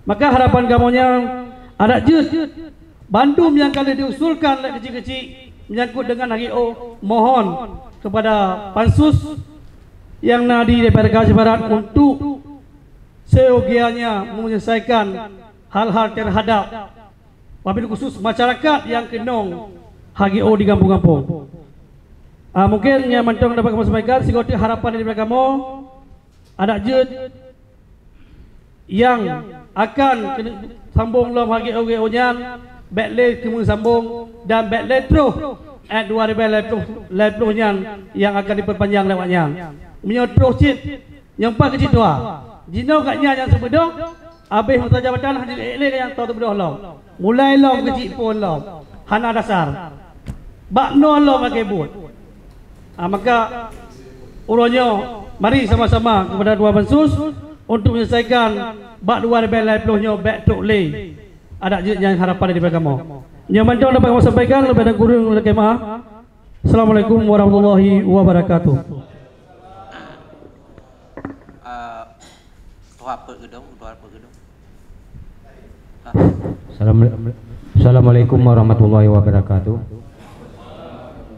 Maka harapan kamunya ada jut Bandung yang kali diusulkan oleh kecil-kecil menyangkut dengan HGO, mohon kepada pansus yang nadi daripada Gaza Barat untuk seyogianya menyelesaikan hal-hal terhadap wabil khusus masyarakat yang kenong HGO di kampung-kampung. Mungkin yang mantong dapat kamu sampaikan sikoti harapan dari kamu ada jut yang akan sambung dalam HGO nya backlight kemudian sambung dan backlight terus at 2020 nya yang akan diperpanjang lewatnya menyotro cit yang pak kecil tua jino katnya yang sebedong habis masa jabatan hadir elek yang tahu bedoh lo mulai lo kecil pun lo hana dasar bakno lo pakai but. Maka uronyo mari sama-sama kepada dua pansus untuk menyelesaikan bak 2020 nya back to lay. Ada yang harapan dari kamu. Yang mantap dapat kamu sampaikan kepada guru dan kemah. Assalamualaikum warahmatullahi wabarakatuh. Assalamualaikum warahmatullahi wabarakatuh.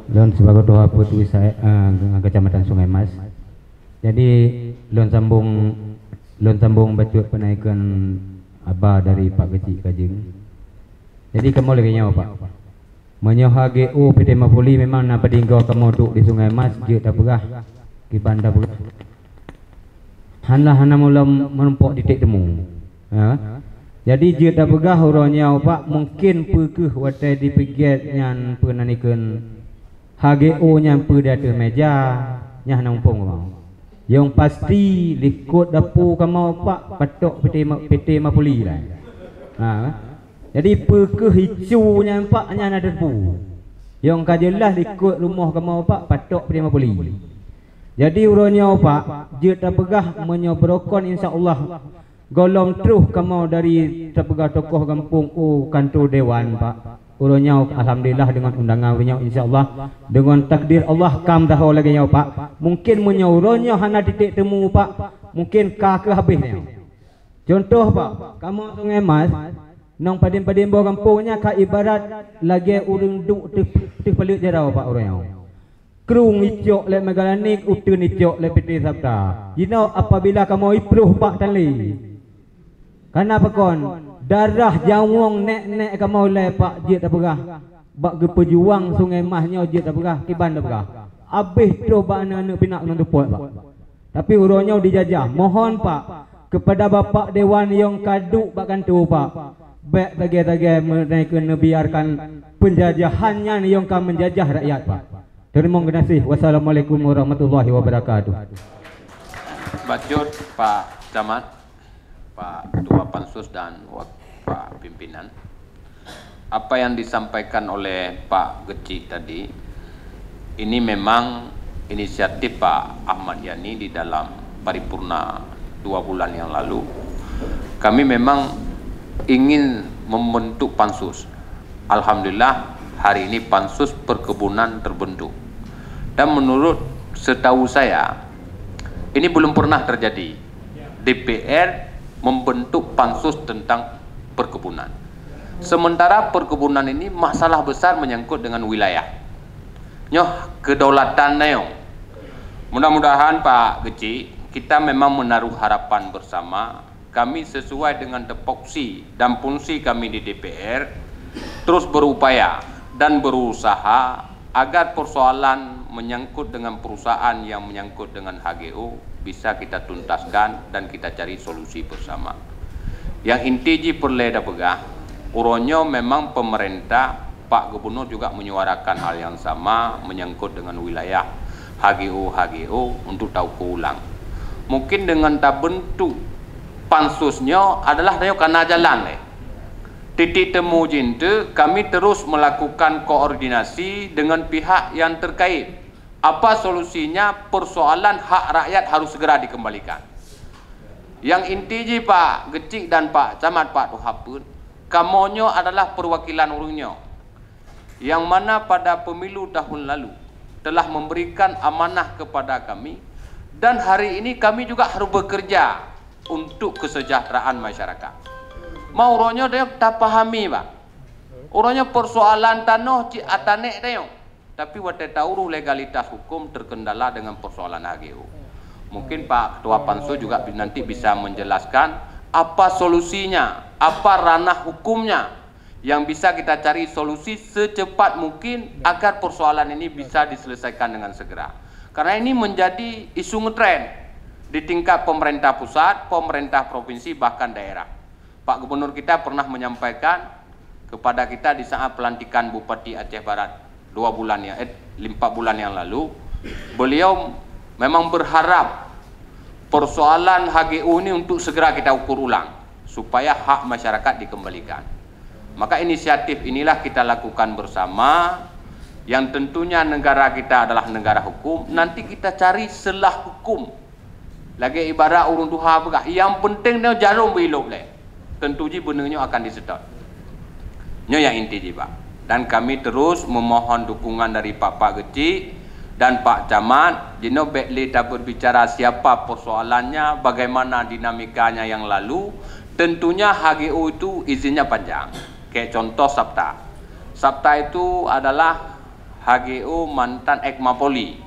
Lon sebagai doa putu saya Kecamatan Sungai Mas. Jadi lon sambung baca penaikan Aba dari Pak Kecik Kajing. Jadi kamu lagi nyawa Pak. Menyoh HGO PT Mapoli memang nak pedinggo kamu duduk di Sungai Mas je tak berah. Di bandar berah. Hana mula menumpuk titik temu. Jadi je tak berah orangnya Pak mungkin perkeh watai di pegiat yang penanikan HGO yang perdata meja nyah nampung bang. Yang pasti likut dapur kamu Pak patok PT Mapoli lah. Jadi perkeh hijaunya Pak nya ada dapur. Yang kajelah likut rumah kamu Pak patok PT Mapoli. Jadi uranya Pak je tak begah menyobrokon insya-Allah golong terus kamu dari terpegah tokoh kampung kantor dewan Pak. Uranya alhamdulillah dengan undangan punya insyaallah dengan takdir Allah kam dah lagi nya Pak. Mungkin menyauronya hana titik temu Pak. Mungkin ka ke habisnya. Contoh Pak, kamu Sungai Mas nang padim-padim bawah kampungnya ka ibarat lagi urang duk teh pelik jarau Pak urang. Krung icok le megalanik utun icok le PT Sabta. Jino apabila kamu ipruh Pak tali. Kenapa kon? Darah jawong nek kamu le Pak je tak berah. Bak ge pejuang Sungai Mahnya je tak berah, kiban tak berah. Habis tu bak anak pinak nang depot Pak. Tapi urangnya dijajah. Mohon Pak kepada Bapak Dewan yang kaduk bak kantor Pak. Baik tagih-tagih menaikkan biarkan penjajahannya yang kan menjajah rakyat Pak. Terima kasih. Wassalamualaikum warahmatullahi wabarakatuh. Bacot Pak Camat, Pak Ketua Pansus dan Pak Pimpinan. Apa yang disampaikan oleh Pak Kecik tadi, ini memang inisiatif Pak Ahmad Yani di dalam paripurna 2 bulan yang lalu. Kami memang ingin membentuk pansus. Alhamdulillah hari ini pansus perkebunan terbentuk. Dan menurut setahu saya, ini belum pernah terjadi. DPR membentuk pansus tentang perkebunan. Sementara perkebunan ini masalah besar menyangkut dengan wilayah. Nyoh kedaulatan neo. Mudah-mudahan Pak Kecik, kita memang menaruh harapan bersama. Kami sesuai dengan tupoksi dan fungsi kami di DPR terus berupaya dan berusaha agar persoalan menyangkut dengan perusahaan yang menyangkut dengan HGO bisa kita tuntaskan dan kita cari solusi bersama. Yang inti perleda pegah, uronyo memang pemerintah, Pak Gubernur juga menyuarakan hal yang sama menyangkut dengan wilayah HGO untuk tahu keulang. Mungkin dengan tak bentuk pansusnya adalah tayo karena jalan titik temu jinte kami terus melakukan koordinasi dengan pihak yang terkait. Apa solusinya? Persoalan hak rakyat harus segera dikembalikan. Yang inti Pak Kecik dan Pak Camat Pak Tuhapun, kamonyo adalah perwakilan urungnya yang mana pada pemilu tahun lalu telah memberikan amanah kepada kami, dan hari ini kami juga harus bekerja untuk kesejahteraan masyarakat. Mau orangnya dia tak pahami Pak. Orangnya persoalan tanah ci atanek dia. Tapi wate tahu legalitas hukum terkendala dengan persoalan HGU. Mungkin Pak Ketua Pansus juga nanti bisa menjelaskan apa solusinya, apa ranah hukumnya yang bisa kita cari solusi secepat mungkin agar persoalan ini bisa diselesaikan dengan segera. Karena ini menjadi isu ngetren di tingkat pemerintah pusat, pemerintah provinsi, bahkan daerah. Pak Gubernur kita pernah menyampaikan kepada kita di saat pelantikan Bupati Aceh Barat 4 bulan yang lalu, beliau memang berharap persoalan HGU ini untuk segera kita ukur ulang supaya hak masyarakat dikembalikan. Maka inisiatif inilah kita lakukan bersama, yang tentunya negara kita adalah negara hukum. Nanti kita cari selah hukum. Lagi ibarat urun Tuhan begah. Yang penting dia jarum belok leh. Tentu ji benarnya akan disedot. Nya yang inti ji Pak. Dan kami terus memohon dukungan dari Pak Geci dan Pak Camat. Jino bekli tak berbicara siapa persoalannya, bagaimana dinamikanya yang lalu. Tentunya HGU itu izinnya panjang. Kayak contoh Sabta. Sabta itu adalah HGU mantan Ekmapoli.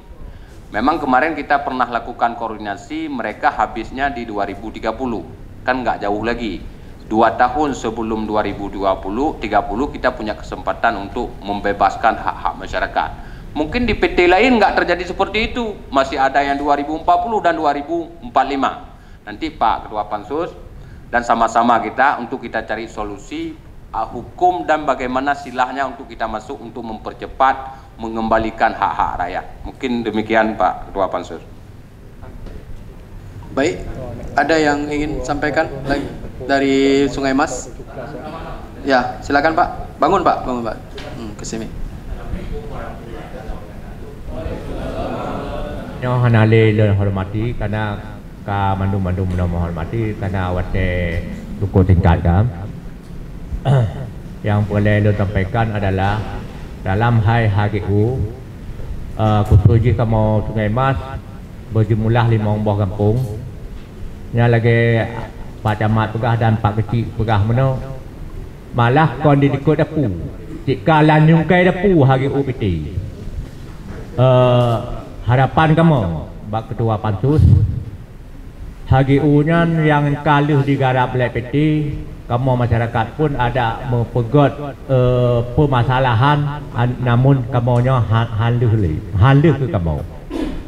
Memang kemarin kita pernah lakukan koordinasi, mereka habisnya di 2030. Kan nggak jauh lagi. 2 tahun sebelum 2030 kita punya kesempatan untuk membebaskan hak-hak masyarakat. Mungkin di PT lain nggak terjadi seperti itu, masih ada yang 2040 dan 2045. Nanti Pak Ketua Pansus dan sama-sama kita untuk kita cari solusi hukum dan bagaimana silahnya untuk kita masuk untuk mempercepat mengembalikan hak-hak rakyat. Mungkin demikian Pak Ketua Pansus. Baik, ada yang ingin sampaikan lagi dari Sungai Mas? Ya, silakan Pak. Bangun Pak, bangun Pak. Ke sini. Yang hanale le hormati karena ka mandu-mandu menghormati karena awate tuku tingkat kan. Yang boleh lo sampaikan adalah dalam hal HGU kutuji kamu Sungai Mas berjumlah 5 buah kampung. Yang lagi Pak Camat pegah dan Pak Kecil pegah mana malah kon di ikut dapu jika lanyung kai dapu HGU PT. Harapan kamu Pak Ketua Pansus HGU nya yang kaluh digarap oleh PT, kamu masyarakat pun ada mempegot permasalahan, namun kamu nya haluh ke kamu.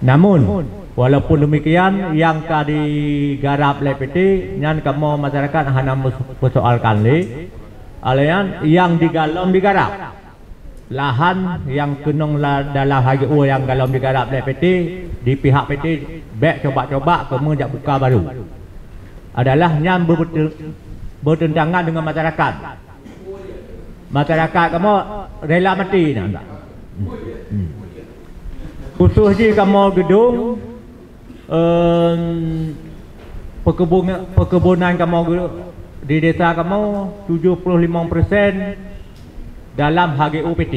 Namun walaupun demikian yang digarap oleh PT, yang kamu masyarakat hanya mempersoalkan alian yang digarap lahan yang kenong dalam HGU yang galom digarap oleh PT, di pihak PT baik coba-coba kemudian buka baru adalah yang bertentangan dengan masyarakat. Masyarakat kamu rela mati nak. Khusus je kamu gedung perkebunan kamu di desa kamu 75% dalam HGU PT.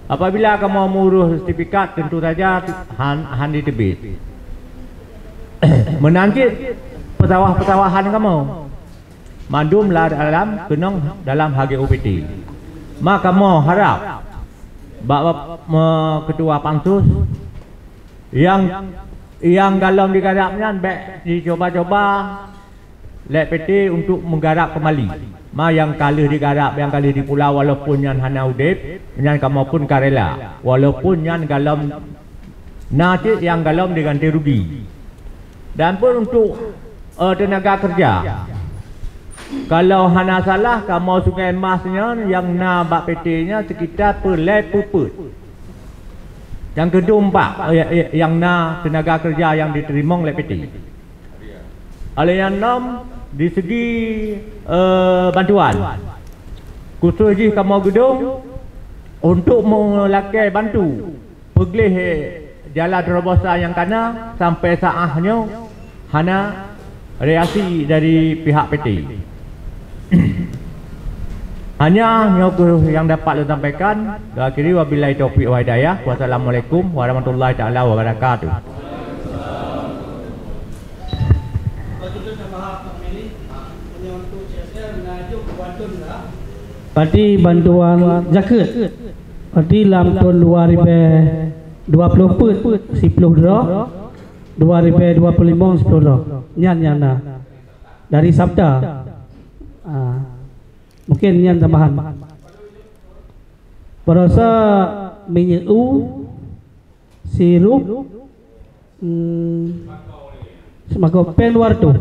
Apabila kamu mengurus sertifikat, tentu saja han ditebit. Menangkit pesawah-pesawahan kamu mandumlah dalam kenong dalam HGU PT. Maka kamu harap Bapak Ketua Pansus yang galom digarapnya baik dicoba-coba lek PT untuk menggarap kembali. Yang kali digarap, yang kali di pulau walaupun yang hana udip, yang kamu pun karela, walaupun yang galom nanti yang galom diganti rugi. Dan pun untuk tenaga kerja, kalau hana salah kamu Sungai Masnya yang nak PT-nya sekitar pelai puput. Yang kedua Pak, yang nak tenaga kerja yang diterima oleh PT. Oleh yang enam, di segi bantuan khusus je kamu gedung untuk melakukan bantu pergelih jalan terobosan yang kana sampai saatnya hana reaksi dari pihak PT. Hanya yang dapat saya sampaikan. Akhiri wabillahi taufiq wa hidayah. Wassalamualaikum warahmatullahi taala wabarakatuh. Berarti bantuan zakat. Berarti dalam tahun 2020 10 dah. 2025 10 dah. Nyan dah. Dari Sabda. Mungkin nyan tambahan. Berasa minyak sirup sembako pen luar tu.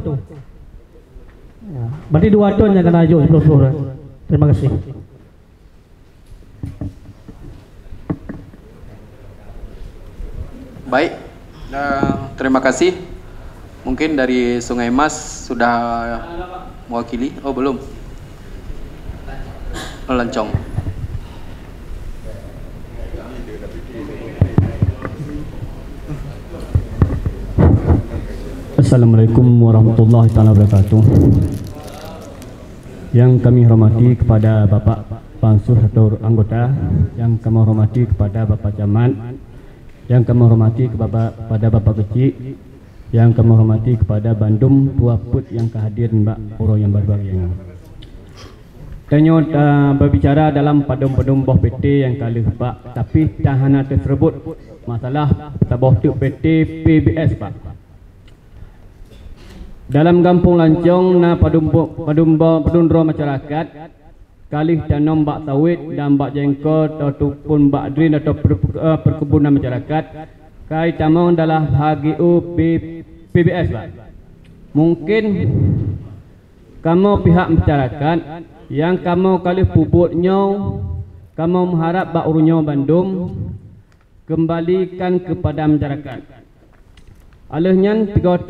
Berarti 2 ton yang kena ajuk 10. Terima kasih. Baik, terima kasih. Mungkin dari Sungai Mas sudah mewakili. Oh belum. Lancong. Assalamualaikum warahmatullahi wabarakatuh. Yang kami hormati kepada Bapak Pansus atau anggota, yang kami hormati kepada Bapak Camat, yang kami hormati kepada Bapak Kecil, yang kami hormati kepada Bandung Tua Put yang kehadiran Mbak Uro yang berbahagia. Tanya berbicara dalam padum-padum boh PT yang kali Pak, tapi tahanan tersebut masalah taboh tu PT PBS Pak. Dalam kampung Lancong na padumro masyarakat kalih tanam bak sawit dan bak jengkol ataupun bak drin atau perkebunan masyarakat kai tamang dalam HGU PBS Pak. Mungkin kamu pihak masyarakat yang kamu kalih pupuknya kamu mengharap bak urunnya Bandung kembalikan kepada masyarakat. Alehnya tiga